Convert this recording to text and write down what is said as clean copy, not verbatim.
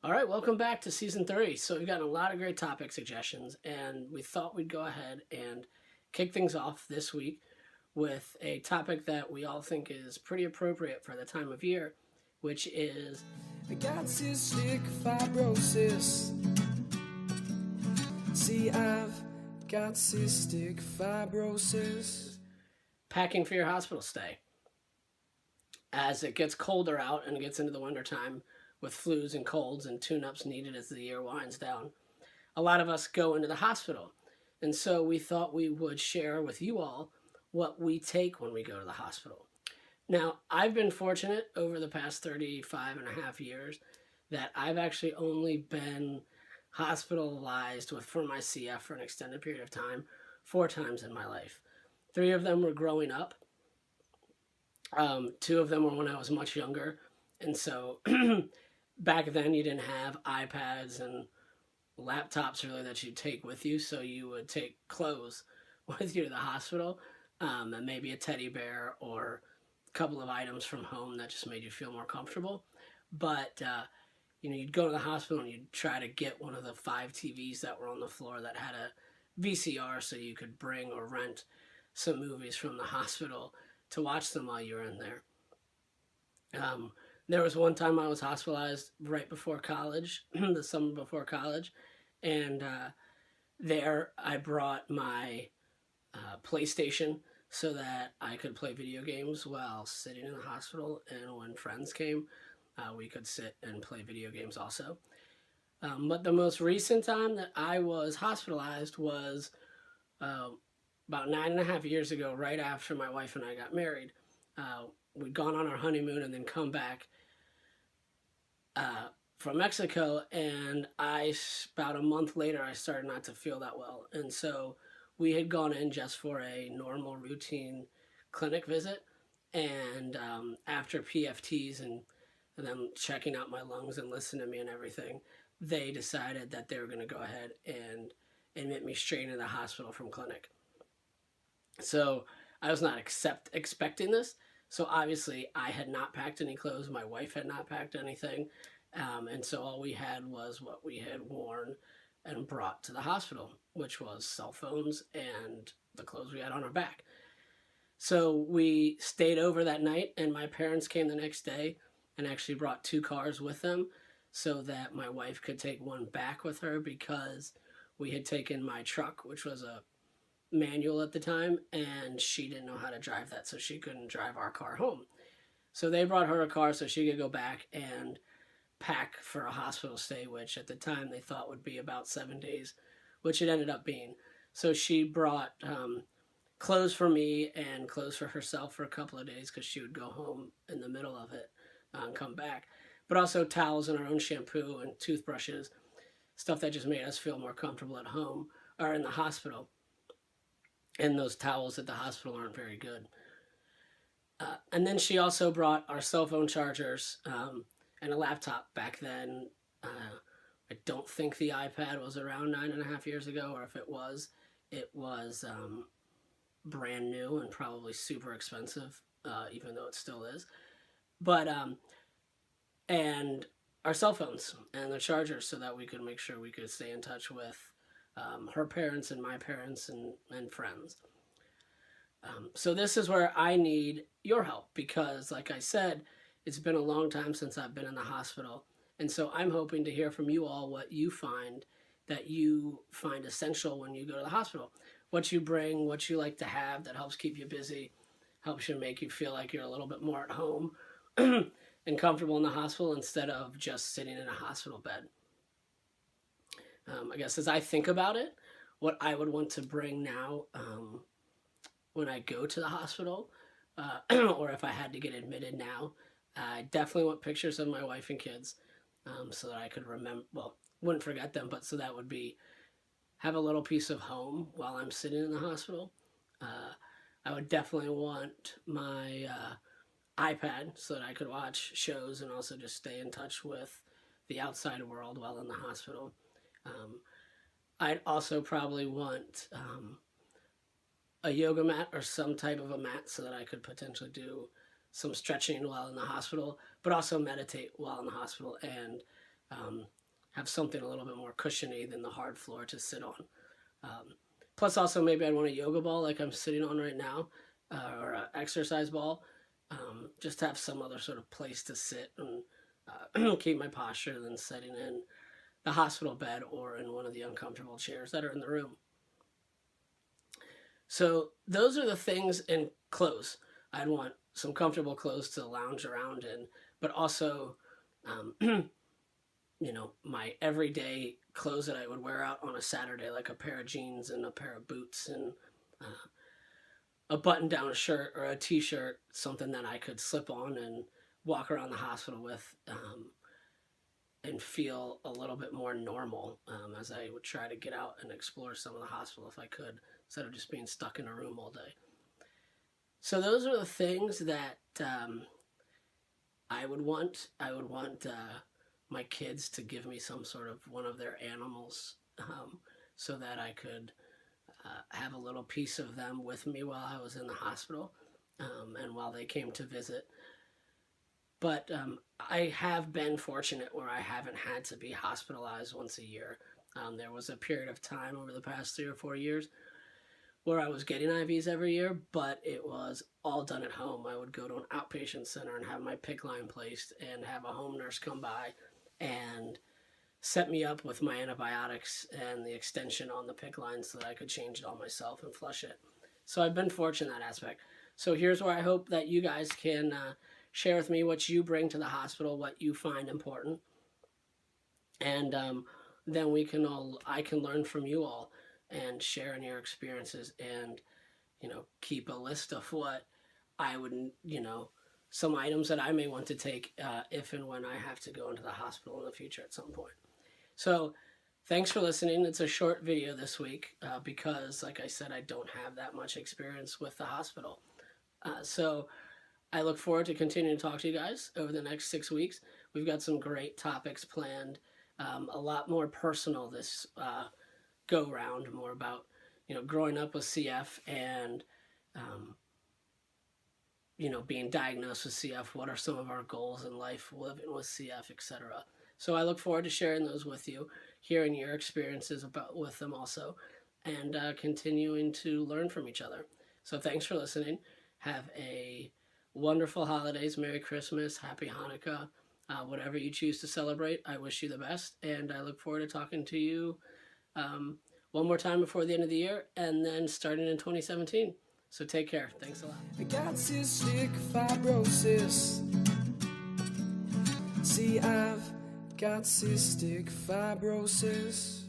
All right, welcome back to season 3. So we've gotten a lot of great topic suggestions, and we thought we'd go ahead and kick things off this week with a topic that we all think is pretty appropriate for the time of year, which is I got cystic fibrosis. See, I've got cystic fibrosis. packing for your hospital stay. As it gets colder out and gets into the wintertime with flus and colds and tune-ups needed as the year winds down, a lot of us go into the hospital. And so we thought we would share with you all what we take when we go to the hospital. Now, I've been fortunate over the past 35 and a half years that I've actually only been hospitalized for my CF for an extended period of time 4 times in my life. 3 of them were growing up. 2 of them were when I was much younger. And so back then you didn't have iPads and laptops really that you'd take with you. So you would take clothes with you to the hospital, and maybe a teddy bear or a couple of items from home that just made you feel more comfortable. But you'd go to the hospital and you'd try to get one of the 5 TVs that were on the floor that had a VCR, so you could bring or rent some movies from the hospital to watch them while you were in there. There was one time I was hospitalized right before college, the summer before college, and there I brought my PlayStation so that I could play video games while sitting in the hospital, and when friends came, we could sit and play video games also. But the most recent time that I was hospitalized was about 9.5 years ago, right after my wife and I got married. We'd gone on our honeymoon and then come back from Mexico, and about a month later, I started not to feel that well. And so we had gone in just for a normal routine clinic visit. And after PFTs and them checking out my lungs and listening to me and everything, they decided that they were going to go ahead and admit me straight into the hospital from clinic. So I was not expecting this. So obviously I had not packed any clothes. My wife had not packed anything. And so all we had was what we had worn and brought to the hospital, which was cell phones and the clothes we had on our back. So we stayed over that night, and my parents came the next day and actually brought 2 cars with them so that my wife could take one back with her, because we had taken my truck, which was a manual at the time, and she didn't know how to drive that, so she couldn't drive our car home. So they brought her a car so she could go back and pack for a hospital stay, which at the time they thought would be about 7 days, which it ended up being. So she brought clothes for me and clothes for herself for a couple of days, because she would go home in the middle of it and come back. But also towels and our own shampoo and toothbrushes, stuff that just made us feel more comfortable at home or in the hospital. And those towels at the hospital aren't very good. And then she also brought our cell phone chargers and a laptop. Back then, I don't think the iPad was around 9.5 years ago, or if it was brand new and probably super expensive, even though it still is. But and our cell phones and the chargers, so that we could make sure we could stay in touch with her parents and my parents and friends. So this is where I need your help, because, like I said, it's been a long time since I've been in the hospital. And so I'm hoping to hear from you all what you find essential when you go to the hospital. What you bring, what you like to have that helps keep you busy, helps you make you feel like you're a little bit more at home and comfortable in the hospital instead of just sitting in a hospital bed. I guess as I think about it, what I would want to bring now when I go to the hospital, or if I had to get admitted now, I definitely want pictures of my wife and kids, so that I could remember, well, wouldn't forget them, but so that would be have a little piece of home while I'm sitting in the hospital. I would definitely want my iPad so that I could watch shows and also just stay in touch with the outside world while in the hospital. I'd also probably want a yoga mat or some type of a mat so that I could potentially do some stretching while in the hospital, but also meditate while in the hospital and have something a little bit more cushiony than the hard floor to sit on. Plus, also maybe I'd want a yoga ball like I'm sitting on right now, or an exercise ball, just to have some other sort of place to sit and keep my posture than sitting in the hospital bed or in one of the uncomfortable chairs that are in the room. So those are the things in clothes. I'd want some comfortable clothes to lounge around in, but also, my everyday clothes that I would wear out on a Saturday, like a pair of jeans and a pair of boots and a button-down shirt or a t-shirt, something that I could slip on and walk around the hospital with, and feel a little bit more normal, as I would try to get out and explore some of the hospital if I could, instead of just being stuck in a room all day. So those are the things that I would want. I would want my kids to give me some sort of one of their animals, so that I could have a little piece of them with me while I was in the hospital, and while they came to visit. But I have been fortunate where I haven't had to be hospitalized once a year. There was a period of time over the past 3 or 4 years where I was getting IVs every year, but it was all done at home. I would go to an outpatient center and have my PICC line placed and have a home nurse come by and set me up with my antibiotics and the extension on the PICC line so that I could change it all myself and flush it. So I've been fortunate in that aspect. So here's where I hope that you guys can share with me what you bring to the hospital, what you find important, and then I can learn from you all and share in your experiences, and keep a list of what I would, some items that I may want to take if and when I have to go into the hospital in the future at some point. So thanks for listening. It's a short video this week because, like I said, I don't have that much experience with the hospital. So I look forward to continuing to talk to you guys over the next 6 weeks. We've got some great topics planned, a lot more personal this go round, more about growing up with CF and being diagnosed with CF. What are some of our goals in life living with CF, etc. So I look forward to sharing those with you, hearing your experiences with them also, and continuing to learn from each other. So thanks for listening. Have a wonderful holidays. Merry Christmas. Happy Hanukkah. Whatever you choose to celebrate, I wish you the best. And I look forward to talking to you one more time before the end of the year and then starting in 2017. So take care. Thanks a lot. I got cystic fibrosis. See, I've got cystic fibrosis.